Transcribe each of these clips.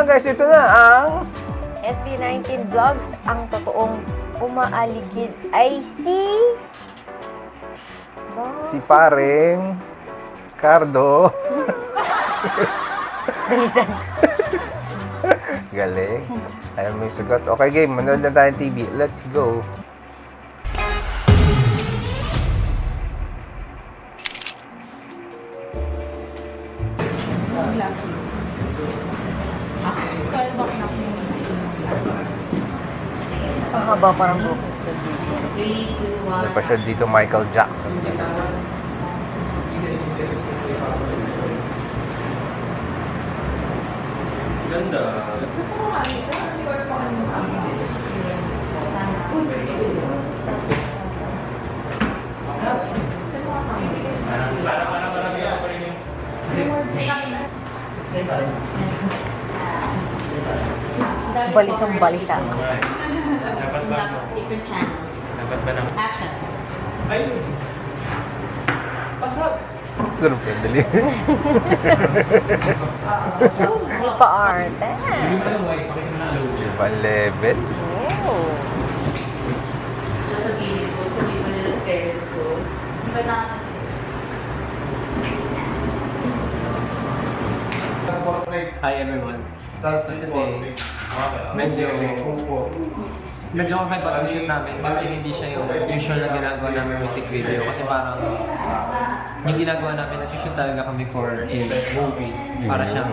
nga guys, ito na ang SB19 Vlogs, ang totoong umaaligid ay si paring Cardo. Dalisan. Galing. Ayaw mo yung sagot. Okay game, manood na tayo ng TV. Let's go. Ang haba parang Brooklyn Studio. Ano pa siya dito, Michael Jackson. Ganda. Balisang balisa. Dapat ba? Different channels. Dapat ba ng Action. ayun? Pasok! Pero dali. Hindi pa arte. Hindi mo lang white, pakita mo na logo. Ibang level. Oh. So sabihin mo nila sa parents ko, di ba na Hi everyone. So today, medyo kakaiba ang shoot namin kasi hindi siya yung usual na ginagawa namin music video kasi parang yung ginagawa namin, nag-shoot talaga kami for a movie para siyang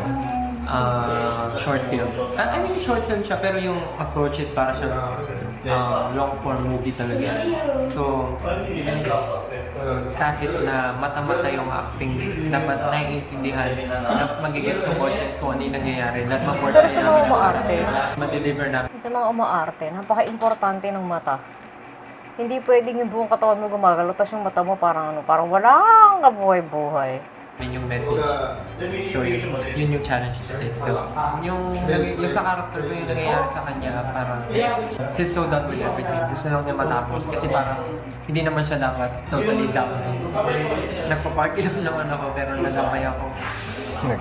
short film. I mean, short film siya pero yung approach is para siyang long form movie talaga. So, kahit na mata-mata yung acting, dapat naiintindihan na magigets ng audience kung ano yung nangyayari. That Pero sa mga umaarte, ma-deliver namin. sa mga umaarte, napaka-importante ng mata. Hindi pwedeng yung buong katawan mo gumagalaw, tapos yung mata mo parang walang kabuhay-buhay. Yung message. So, yun yung challenge today. So, yung sa character ko, yung nangyayari sa kanya, parang he's so done with everything. Gusto lang niya matapos kasi parang hindi naman siya dapat totally down. Nagpa-party lang naman ako pero nadamay ako.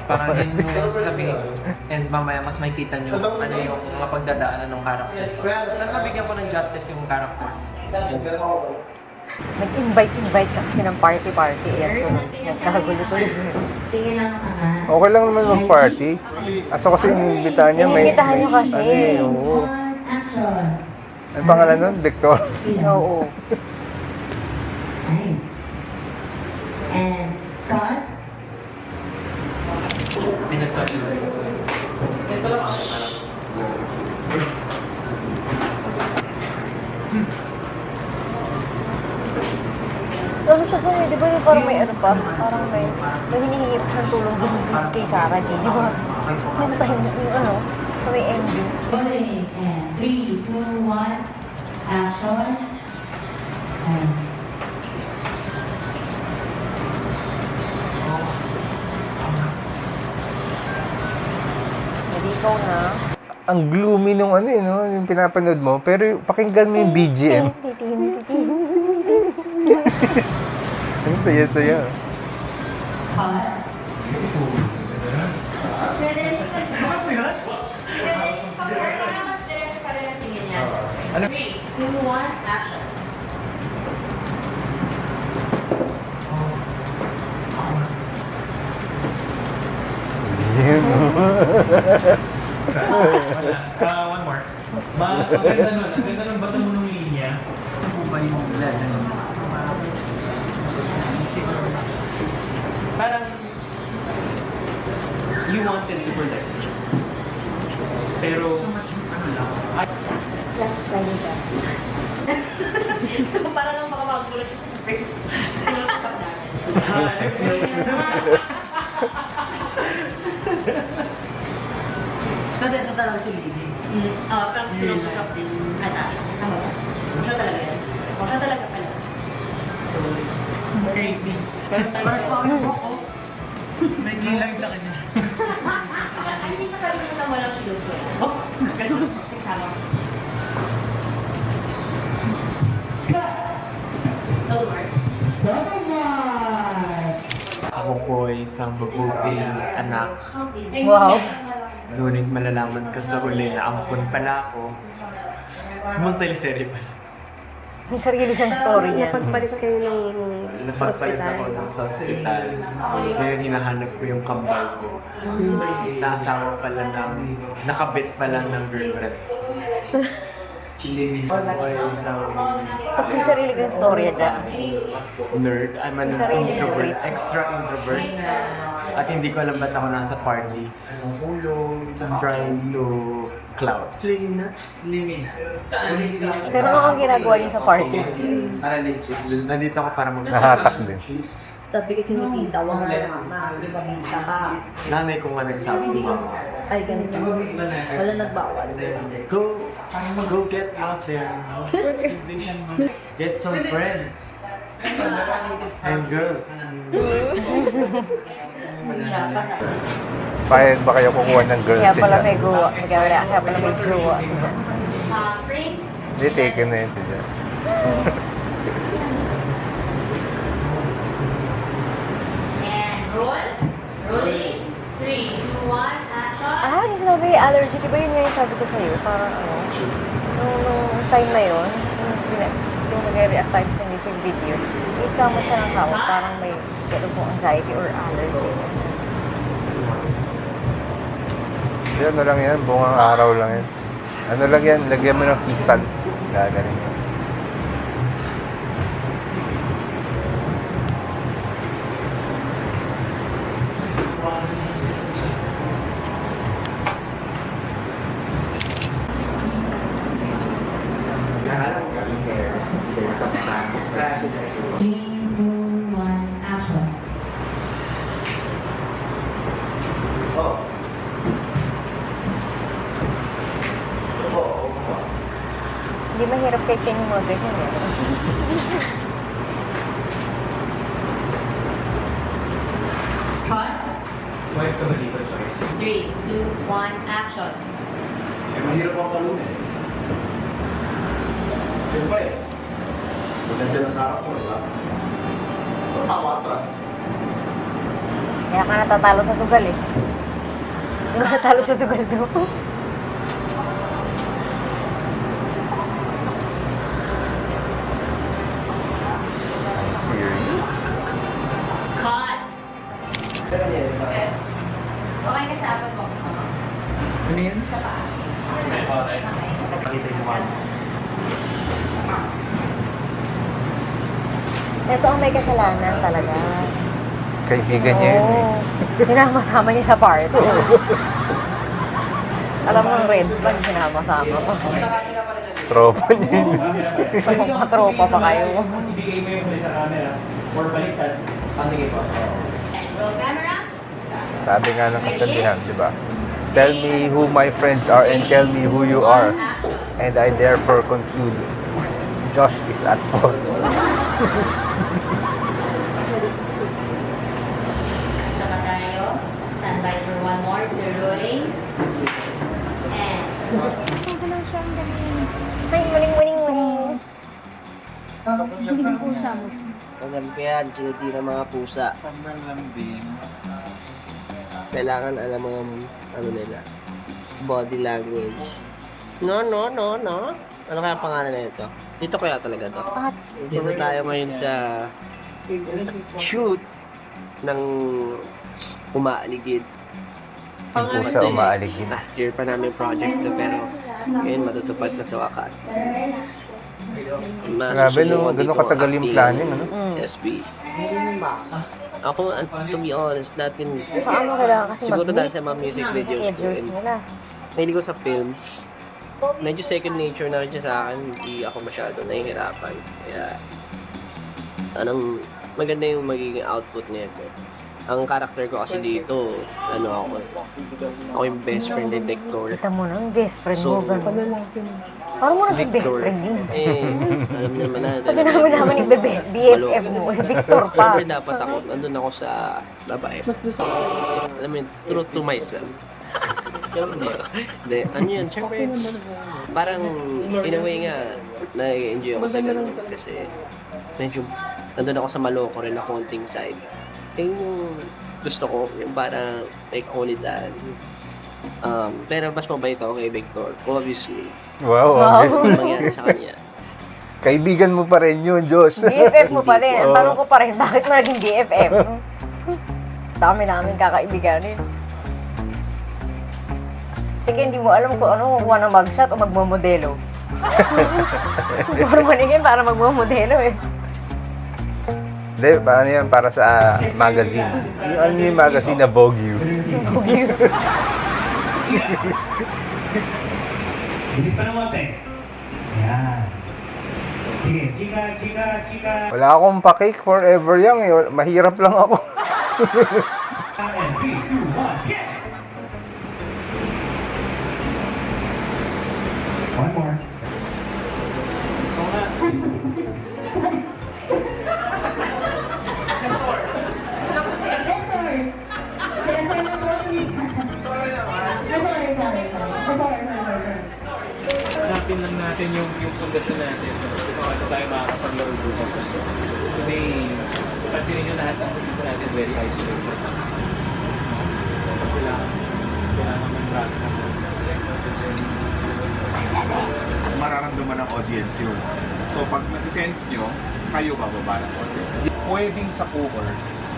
Parang yun yung sasabihin. And mamaya mas makikita nyo ano yung mga pagdadaanan ng character. So, nabigyan ko ng justice yung character. Nag-invite ka kasi ng party-party. Ayan, nagkagulo tuloy. tingin lang naman. Okay lang naman mag-party. Aso kasi inimbitahan niya may... Inimbitahan niyo kasi. Ano eh, oo. Action. Ano pangalan nun? Victor? Oo. Nice. And cut. Pinagtouch mo. Ito lang ako. Ano siya dyan eh, di ba yung parang may ano pa? Parang may hinihingi pa siyang tulong din kay Sarah G. Di ba? Meron tayong ano, sa may MD. Rolling. And 3, 2, 1. Action. And Hindi ikaw na. Ang gloomy nung ano eh, no? Yung pinapanood mo. Pero pakinggan mo yung BGM. Ang saya-saya. cut. Ano? 3, 2, 1. Action. One more. Maganda nun. Ang ganda ng bato mo ng linya. Ano po ba yung parang you wanted to protect me. Pero ano lang. Last slide ka. So para lang makamagulat siya sa break. Kasi ito talaga si Lady. Parang pinag-usap din. Tama ba? Siya talaga yan. Siya talaga pala. So, Crazy. Parang pa ako ako. May nilang sa kanya. ay, hindi ka kalimutan mo lang si Lupo. Oh, ganun. Kasama. Don't worry. Ako po ay isang mabuting anak. Wow. Ngunit malalaman ka sa huli na ampun pala ako. Mag-teleserye pala. May sarili siyang story niya. Napagpalit kayo ng Napagpalit hospital. ako ng sa ospital. Ngayon hinahanap ko yung kambal ko. Naasawa pala ng, nakabit pala ng girlfriend. Okay, so, Pag may sarili kang storya dyan. nerd. I'm an May sarili introvert, script. extra introvert. At hindi ko alam ba't ako nasa party. Trying to clout. Pero ano ang ginagawa niyo sa party? Nandito ako para Nahatak din. Sabi kasi ni tita, wag ka na mama, di ba bista ka? Nanay ko nga nagsabi mo, Ay, ganito. Wala nagbawal. go get out there. Get some friends. And girls. Payag ba kayo kukuha ng girls Kaya pala niya? may jowa. Kaya pala may jowa. Frame. Hindi, taken na yun siya. And roll. Rolling. 3, 2, 1, action. Ah, yung sinabi, allergy. Diba yun nga yung sabi ko sa'yo? Parang ano, nung time na yun, yung nag-react tayo sa music video, ikamot siya ng kamot, parang may gano'n pong anxiety or allergy. Yan, ano lang yan, bungang araw lang yan. Ano lang yan, lagyan mo ng kisan. Gagaling yan. Three, two, one, action. Hindi mahirap kay Ken yung mga ganyan eh. Cut. 3, 2, 1, action. Eh, mahirap ang talon eh. Siyempre, kung nandiyan na sa harap mo, diba? Ako atras. Kaya ka natatalo sa sugal eh. Hindi ka natalo sa sugal doon. Serious? Cut. Ano yun? Ito ang may kasalanan talaga. Kaibigan niya yun eh. Oo. Sinama-sama niya sa party. Alam mo, red flag, sinama-sama pa. Tropa niya yun. Patropa pa kayo. Ibigay mo yung sa camera. Or baliktad. Sige po. And roll camera. Sabi nga ng kasabihan, di ba? Tell me who my friends are and tell me who you are. And I therefore conclude, Josh is at fault. Sama tayo. Stand by for one more. Still rolling. And Ay, muling. Kagampihan, sinitira mga pusa. Sobrang lambing. Kailangan alam mo ang ano nila, body language. No. Ano kaya ang pangalan na ito? Dito kaya talaga to? Dito tayo ngayon sa shoot ng umaaligid. Yung pusa umaaligid. Last year pa namin project to pero ngayon matutupad na sa wakas. Grabe no, gano'n katagal yung planning, ano? SB. Ako, to be honest, natin So ano kailangan kasi siguro dahil mag-meet sa mga music videos ko schedules and nila. mahilig ko sa film, medyo second nature na rin siya sa akin, hindi ako masyado nahihirapan. Kaya, maganda yung magiging output nito. Ang character ko kasi dito, ako yung best friend ni Victor. Kita mo na, ang best friend mo. So, Ganun. Parang mo na si best Victor, friend yun. alam naman na. Sabi naman yung BFF mo, si Victor pa. Siyempre dapat ako, nandun ako sa babae. Alam mo yun, true to myself. Hindi, ano yun, siyempre, parang, in a way nga, nai-enjoy ako sa ganun kasi, medyo, nandun ako sa maloko rin na konting side. Eh, yung gusto ko, yung parang, may kulitan, Pero mas mabait ako kay Victor, obviously. Wow, Wow. obviously. Ano mangyari sa kanya? Kaibigan mo pa rin yun, Josh. BFF mo pa din. Ang Oo. tanong ko pa rin, bakit mo naging BFF? Dami namin kakaibiganin. Sige, hindi mo alam kung ano kukuha ng mugshot o magmamodelo. Puro maningin para magmamodelo eh. Hindi, paano yan? Para sa magazine. Yung ano yung magazine na Vogue You. Bilis pa ng mote. Yan. Sige, chika. Wala akong pa-cake forever young eh. Mahirap lang ako. And 3, 2, 1, get! One more. Hanapin lang natin yung pundasyon natin. Kung paano tayo makakapaglaro bukas. So, today, pansinin nyo lahat ang seats natin very isolated. Kailangan ng trust ng host Mararamdaman ng audience yun. So pag nasisense nyo, kayo bababa ng audience. Pwedeng sa poker,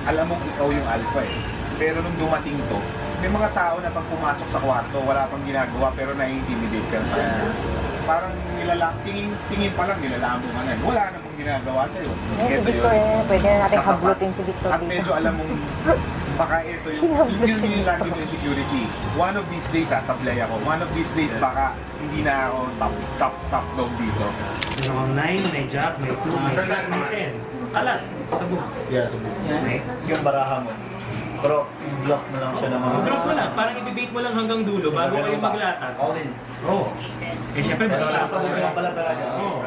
alam mong ikaw yung alpha eh. Pero nung dumating to, may mga tao na pag pumasok sa kwarto, wala pang ginagawa pero nai-intimidate ka sa kanya. Parang tingin pa lang nilalamo ka na. Wala namang ginagawa sa'yo. Ngayon si Ito Victor, yun. pwede na natin Katapat. hablutin si Victor At dito. medyo alam mong baka ito yung Hinablot yun si yung lagi Victor. yung security. One of these days sasablay ako. One of these days baka hindi na ako top dog dito. Meron kang 9, may jack, may 2, may 6, may 10. Kalat, sabog. Yeah, so Yung baraha mo. Pero i-block mo lang siya ng mga... Drop mo lang, parang i-debate mo lang hanggang dulo bago kayo maglatag. All in. Oo. Eh syempre, Sabog maglatag. lang pala talaga. Oo.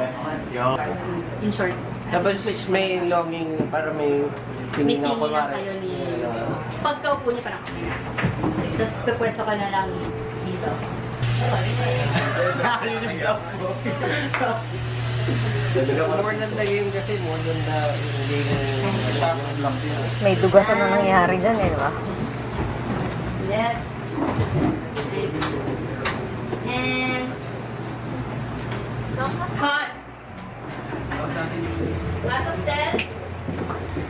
In short, Tapos may longing, para may meeting tininaw ko lang kayo ni... Pagkaupo niya parang kami na. Tapos pupwesto ka na lang dito. More than the game kasi, more than the game. May dugasan na nangyayari dyan eh, di ba? Left. Nice. And... Cut! Last of 10.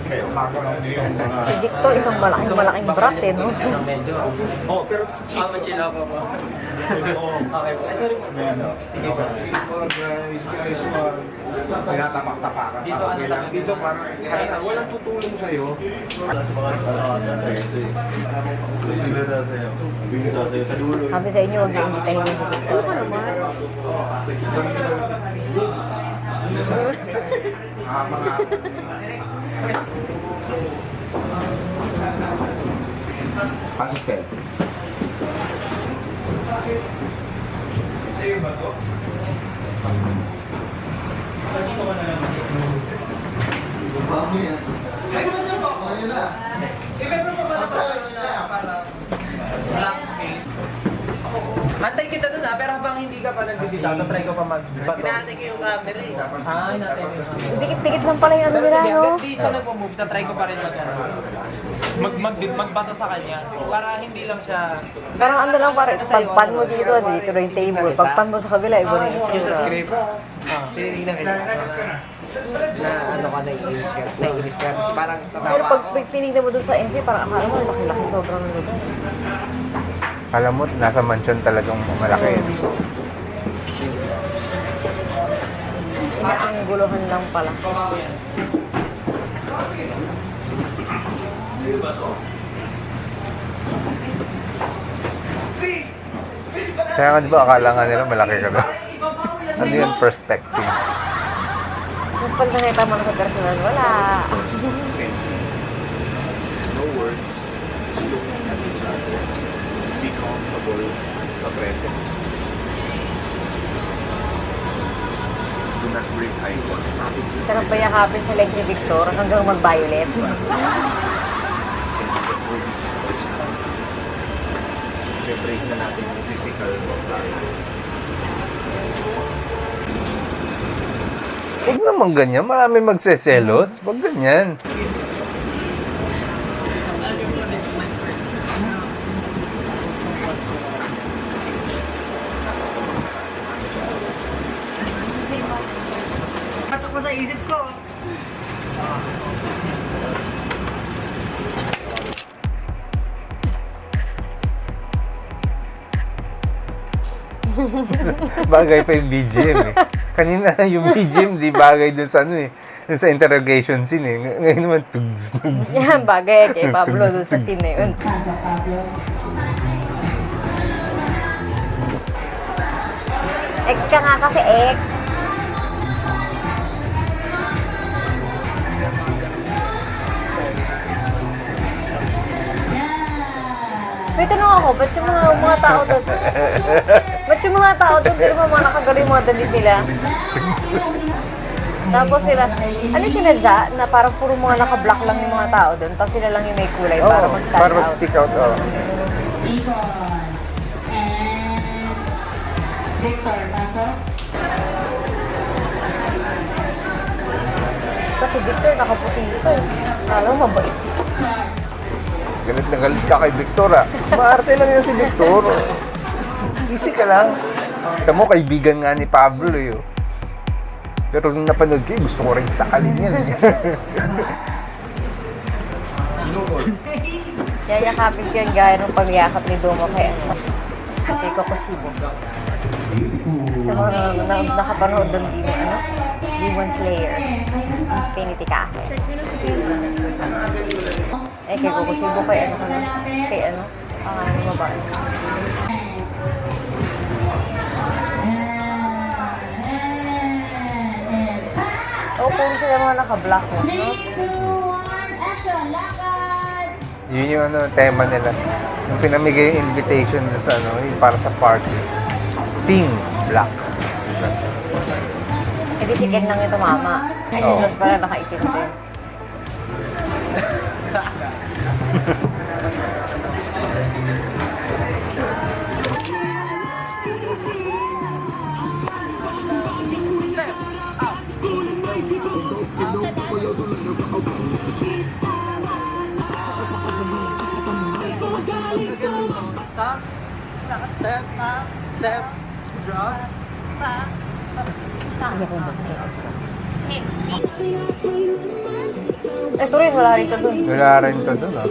Kayo, Si Victor, isang malaking brat eh, no? Medyo. Oh, pero Chill ako po. Okay po. Sorry po. Sige po. guys, tinatapak-tapakan. Dito, ano lang? Dito parang walang tutulong sa'yo. Sa dulo. Sabi sa inyo, huwag niyo imbitahin si Victor. Mga assistant. Sa'yo ba to? Antay kita dun pero habang hindi ka pa nagbibigay. Tatry ko pa mag-bato. Hinahantay ko yung camera eh. Ah, natin yun. Dikit-dikit lang pala yung ano Pero nila, sige, no? hanggat di siya nagpo-move, tatry ko pa rin magbato sa kanya. Para hindi lang siya... Parang ano lang pare, pagpan mo dito na yung table. Pagpan mo sa kabila, iba na yung Yung sa itsura. script, tinitignan kita. Na ano ka, naiinis ka. Naiinis ka. Kasi parang Pero tatawa pag ako. tinignan mo dun sa MV, parang akala mo, laki-laki sobrang lugar. Alam mo, nasa mansion talagang malaki. Inaangguluhan lang pala. Kaya nga di ba, akala nga nila malaki ka na. Ano yung perspective? Mas pag nakita mo na sa personal, wala. No words. Just looking at each other. Be comfortable sa present. Do not break eye contact. Sarap pa yakapin sa leg si Victor hanggang mag-violet. I-break na natin yung physical contact. Huwag naman ganyan. Marami magseselos. Huwag ganyan. Patok mo sa isip ko. Bagay pa yung BGM eh. Kanina yung BGM di bagay dun sa ano eh. Dun sa interrogation scene eh. Ngayon naman tugs. Yan, bagay kay Pablo doon sa scene na yun. Ex ka nga kasi, ex. May tanong ako, ba't yung mga tao doon? Ba't yung mga tao doon, di ba mga nakagaling mga dalit nila? Tapos sila, ano yung sinadya na parang puro mga naka-black lang yung mga tao doon, tapos sila lang yung may kulay para Oo, mag-stand para out. mag-stick out. Oh. Victor, pasok. Kasi Victor, nakaputi ito. Kala mo mabait. Galit na galit ka kay Victor ah. Maarte lang yan si Victor. Easy ka lang. Kita mo, kaibigan nga ni Pablo eh. Oh. Pero nung napanood ko, gusto ko rin sakalin yan. Yayakapin ko yung gaya ng pagyakap ni Domo kay ano, kay Kokushibo. Sa mga nakapanood doon, Demon Slayer, Infinity Castle. Eh, kay Kokushibo, kay ano, pangalan ng babae. Oo, puro sila mga naka-black mo, no? Yun yung ano, tema nila. Yung pinamigay yung invitation sa ano, yung para sa party. Theme Black. Hindi si Ken lang ito mama. Ay, si Oo. Josh pala nakaitim din. Step, drop. Ito rin, wala rito dun. Wala rin to dun ah.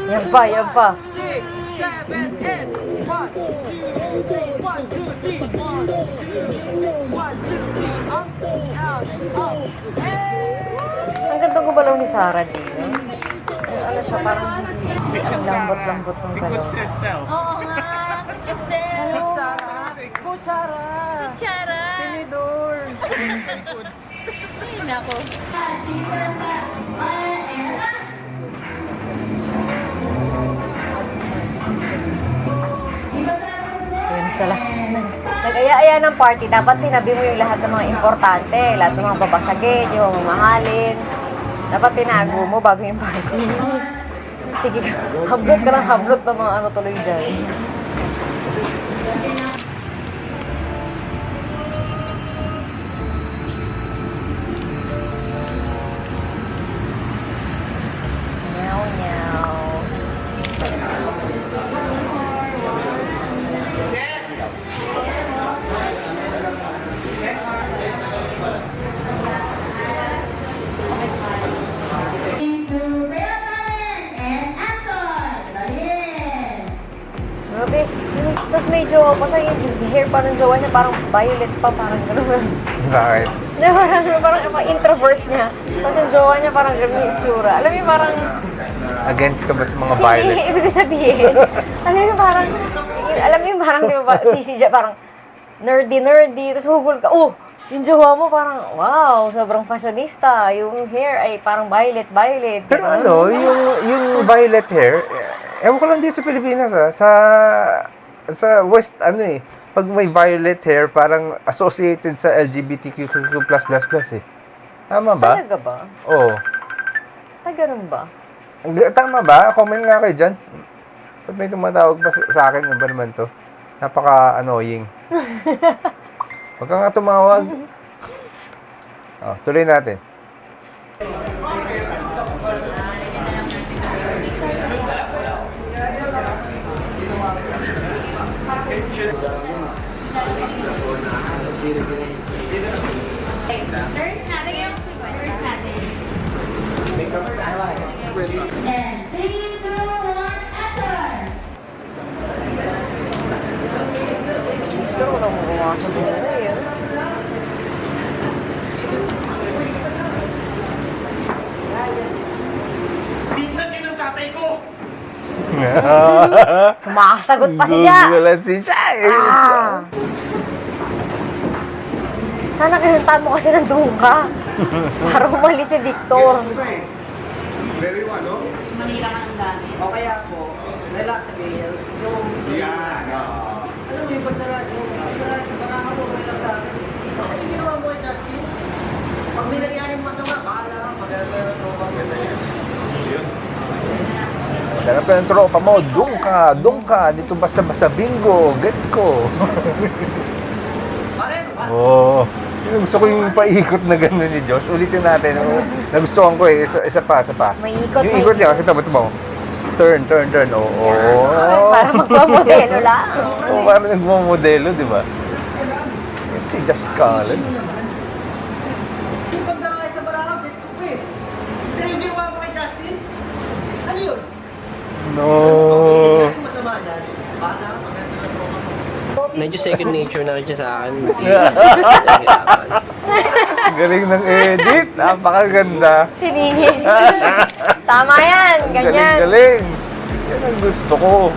Yan pa, yan pa. 6, 7, 8, 1, 1, 2, 3, 1, 2, 3, up, down, up, Ang ganda ko balaw ni Sarah G. Ano siya, parang hindi ang lambot-lambot ng galaw. Oo nga. Sister. Hello, Sarah. Kutsara. Tinidor. Ay, nako. Ayun siya lang. Nag-aya-aya ng party, dapat tinabi mo yung lahat ng mga importante, lahat ng mga babasagin, yung mga mamahalin. Dapat tinago mo bago yung party. Sige, hablot ka ng hablot ng mga ano tuloy dyan. Meow, meow. Grabe. Tapos may jowa pa siya, yung hair pa ng jowa niya, parang violet pa, parang gano'n. Bakit? Na parang introvert niya. Tapos yung jowa niya parang gano'n yung itsura. Alam mo yung parang, Against ka ba sa mga violet? hindi, ibig sabihin. Alam mo yung parang, di ba, sisi dyan, parang nerdy, tapos hugol ka, oh, yung jowa mo parang, wow, sobrang fashionista. Yung hair ay parang violet. Pero Ganun. ano, yung violet hair, ewan ko lang dito sa Pilipinas ah, sa West, ano eh, pag may violet hair, parang associated sa LGBTQ+++ eh. Tama ba? Talaga ba? Oo. Ay, ganun ba? Tama ba? Comment nga kayo dyan. Ba't may tumatawag pa sa akin? Ano ba naman to? Napaka-annoying. Huwag ka nga tumawag. Oh, tuloy natin. Nurse natin yung nurse natin. And 3, 2, 1, action! Pero wala ko gumawa sa buhay yun. Minsan din ang tatay ko! Sumasagot pa si Ja! Gugulat si Jai. Ah! Sana kinuntahan mo kasi nandun ka. Para umalis si Victor. Very ano? Manila ka ng dati. O kaya po, relax sa Gales. Yung... Yan. Alam mo yung pagdara sa baraka mo, may lang sa akin. Ano yung ginawa mo kay Justin? Pag may nangyari masama, bahala ka. Pag-alala ko Dala pa ng tropa mo, doon ka. Dito basta-basta bingo. Gets ko. Pare, Oo. Gusto ko yung paikot na gano'n ni Josh. Ulitin natin. Nagustuhan ko eh. Isa pa. May ikot, Yung may ikot niya, kita mo. Turn. Oo. Para magpamodelo lang. Oo, parang nagmamodelo, di ba? Si Josh Cullen. yung pagdara sa baraka, gets ko eh. Pero yung ginawa mo kay Justin, ano yun? No. Masama yan. Bahala ka, pag-alala ko. Medyo second nature na rin siya sa akin. Galing ng edit. Napakaganda. Siningin. Tama yan. Ganyan. Galing. Yan ang gusto ko.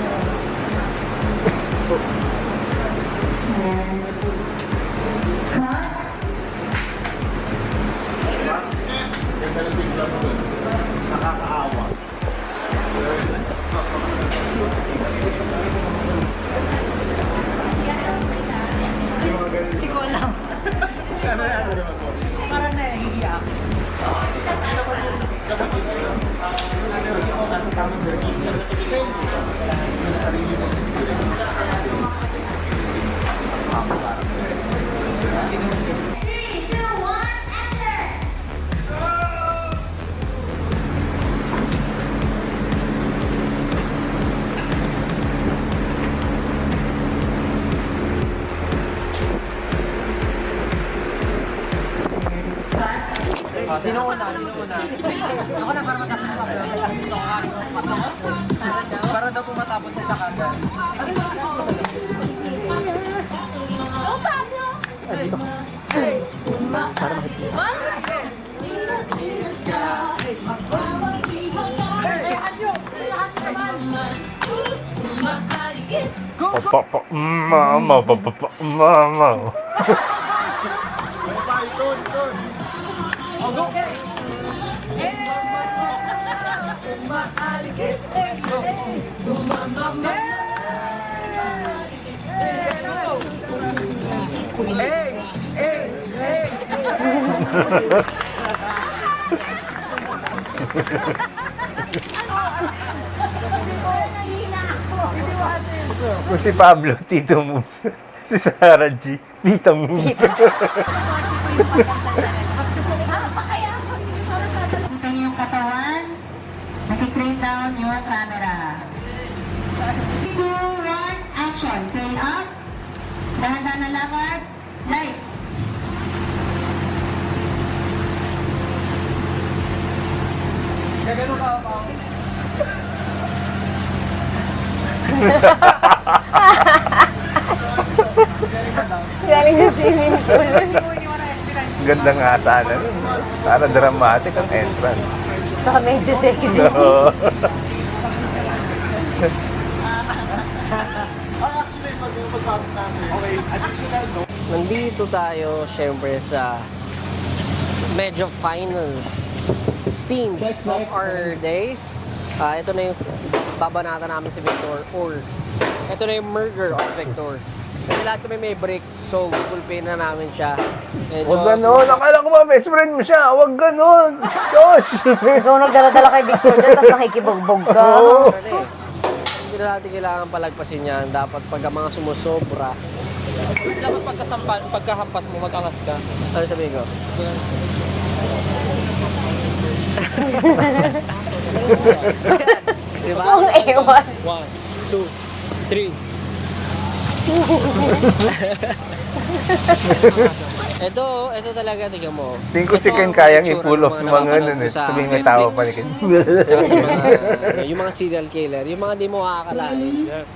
Nakakaawa. Hindi ko alam. Parang nahihiya ako. Three, two, one, action! Sino una? Ako na para matapos ako. Para daw po matapos sa kagad. Mama. Kung si Pablo, Tito Moves. Si Sarah G, Tita Moves. Kita niyo yung katawan. Nag-trace down yung camera. 2, 1, action. Trace up. Dahan-dahan na lakad. Lights. Gagano ka ako. Galing sa swimming pool. Ganda nga sana. Para dramatic ang entrance. Saka medyo sexy. No. Nandito tayo, syempre, sa medyo final scenes of our day. Ito na yung babanata namin si Victor, or ito na yung murder of Victor. Kasi lahat kami may break, so fulfill na namin siya. Medyo, Huwag ganon. Akala ko ba best friend mo siya? Huwag ganon. Josh! Ikaw nagdala-dala kay Victor dyan, tapos nakikibugbog ka. Oo. Hindi na natin kailangan palagpasin yan. Dapat pagka mga sumusobra, dapat pagkahampas mo, mag-angas ka. Ano sabihin ko? Diba? Ang ewan. 1, 2, 3. Ito talaga, tingnan mo. Tingin ko si Ito Ken ang kayang itsura i-pull ng off mga yung mga napapanood ano ko eh. sa Sabihin may tawa pa ni Ken. Tsaka sa mga, yung mga serial killer, yung mga di mo akakalain. Yes.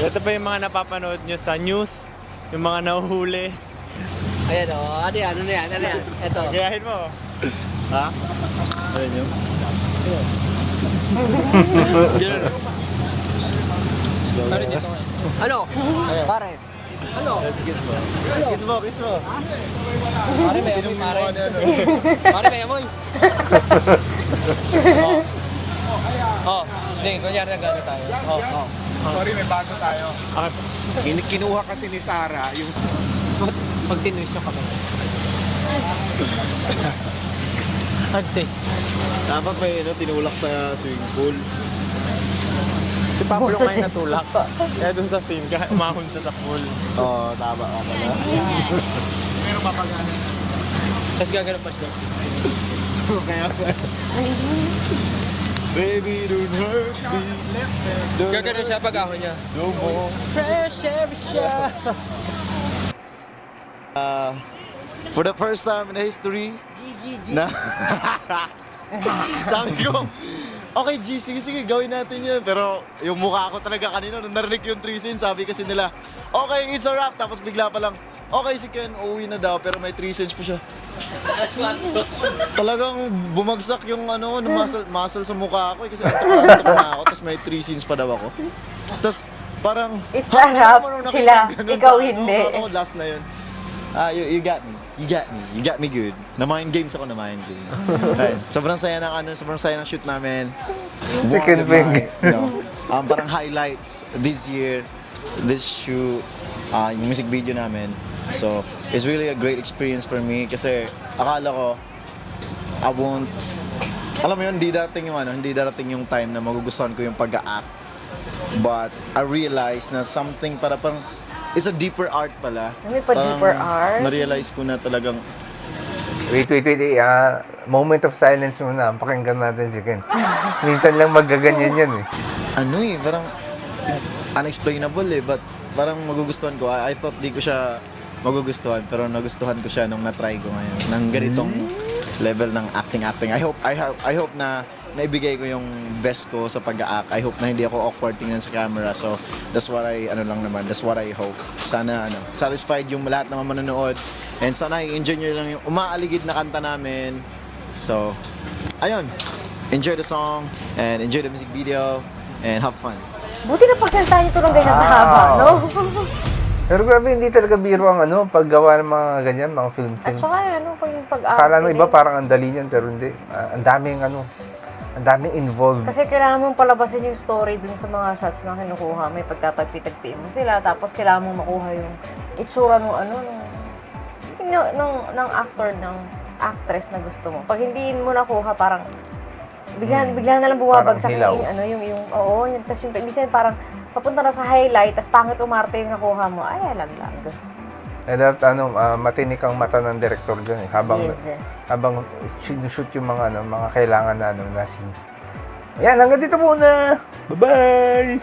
Ito pa yung mga napapanood nyo sa news, yung mga nahuhuli. Ayan o, ano yan, ano yan, ano yan? Ito. Gayahin mo. Ha? Ayan yun. Ano? Pare? Ano? Kiss mo. Kiss mo, kiss mo. Pare, may amoy, pare. Pare, may amoy. Oh, hindi, kunyari na gano'n tayo. Oh. Sorry, may bago tayo. Kinuha kasi ni Sarah yung... Pag tinwist nyo kami. Hard-taste. Dapat may tinulak sa swimming pool. Si Pablo may natulak. Kaya dun sa scene, umahon siya sa pool. Oo, tama ka pala. Pero mapagana. Tapos gagano pa siya. Kaya pa. Baby, don't hurt me. Gagano siya pag ahon niya. No more. Fresh every siya. For the first time in history, na sabi ko, okay G, sige, gawin natin yun. Pero yung mukha ko talaga kanina, nung narinig yung 3 scenes, sabi kasi nila, okay, it's a wrap. Tapos bigla pa lang, okay si Ken, uuwi na daw, pero may 3 scenes pa siya. Talagang bumagsak yung ano, muscle sa mukha ko. Kasi antok na ako, tapos may 3 scenes pa daw ako. Tapos parang, It's a wrap, sila, ikaw hindi. Ako, last na yun. You got me. You got me good. Na-mind games ako, na-mind games. Right. Sobrang saya ng shoot namin. Si Ken Peng. Parang highlights this year, this shoot, yung music video namin. So, it's really a great experience for me kasi akala ko, alam mo yun, hindi darating yung time na magugustuhan ko yung pag-a-act. But I realized na something parang it's a deeper art pala. May pa-deeper art? Na-realize ko na talagang Wait. Moment of silence muna. Pakinggan natin si Ken. Minsan lang magaganyan yan eh. parang unexplainable but parang magugustuhan ko. I thought di ko siya magugustuhan pero nagustuhan ko siya nung na-try ko ngayon. Ng ganitong level ng acting. I hope na naibigay ko yung best ko sa pag-a-act. I hope na hindi ako awkward tingnan sa camera. So, that's what that's what I hope. Sana, satisfied yung lahat na manonood. And sana i-enjoy nyo lang yung umaaligid na kanta namin. So, ayun. Enjoy the song and enjoy the music video and have fun. Buti na pagsalita niyo ito ng ganyan kahaba, no? Pero grabe, hindi talaga biro ang paggawa ng mga ganyan, mga film. At saka pag yung pag-acting. Akala mo iba parang ang dali niyan, pero hindi. Ang daming involved. Kasi kailangan mong palabasin yung story dun sa mga shots na kinukuha. May pagtatagpi-tagpiin mo sila. Tapos kailangan mong makuha yung itsura ng actor, ng actress na gusto mo. Pag hindi mo nakuha, parang bigla na lang bumabagsak yung tapos yung ibig parang papunta na sa highlight, tapos pangit umarte yung nakuha mo. Ay, alaglag. Eh, dapat matinik ang mata ng director dyan eh. Habang shoot yung mga kailangan na scene. Ayan, hanggang dito muna. Bye-bye!